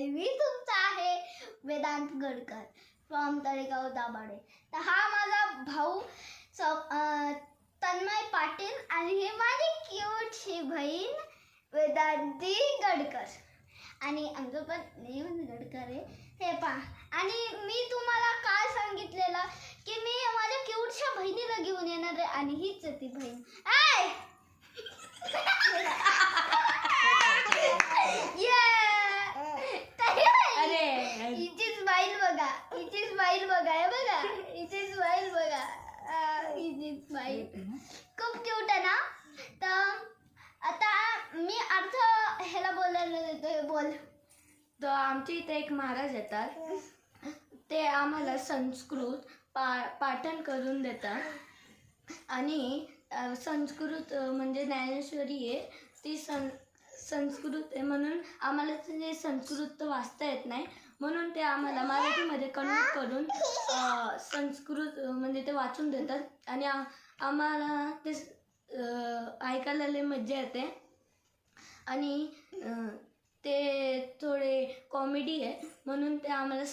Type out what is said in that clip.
आणि मी तुमचा आहे वेदांत गडकर फ्रॉम तळेगाव दाभाडे. तर हा माझा भाऊ तन्मय पाटील आणि ही माझी क्यूटशी बहीण वेदांती गडकर आणि आमचं पण नेम गडकर आहे. हे पहा, आणि मी तुम्हाला काय सांगितलेलं की मी माझ्या क्यूटशा बहिणीला घेऊन येणार आहे आणि हीच ती बहीण. हिची स्माईल बघा, हिची स्माईल बघा, हे बघा हिची स्माईल बघा, हिची स्माईल खूप क्यूट आहे ना. तर आता मी अर्थ ह्याला बोलायला देतोय. बोल. तर आमच्या इथे एक महाराज येतात, ते आम्हाला संस्कृत पाठन करून देतात आणि संस्कृत म्हणजे ज्ञानेश्वरी आहे ती संस्कृत आहे, म्हणून आम्हाला ते संस्कृत वाचता येत नाही, म्हणून ते आम्हाला मराठीमध्ये कन्वर्ट करून संस्कृत म्हणजे ते वाचून देतात आणि आम्हाला ते ऐकायला लई मज्जा येते आणि ते थोडे कॉमेडी आहे म्हणून ते आम्हाला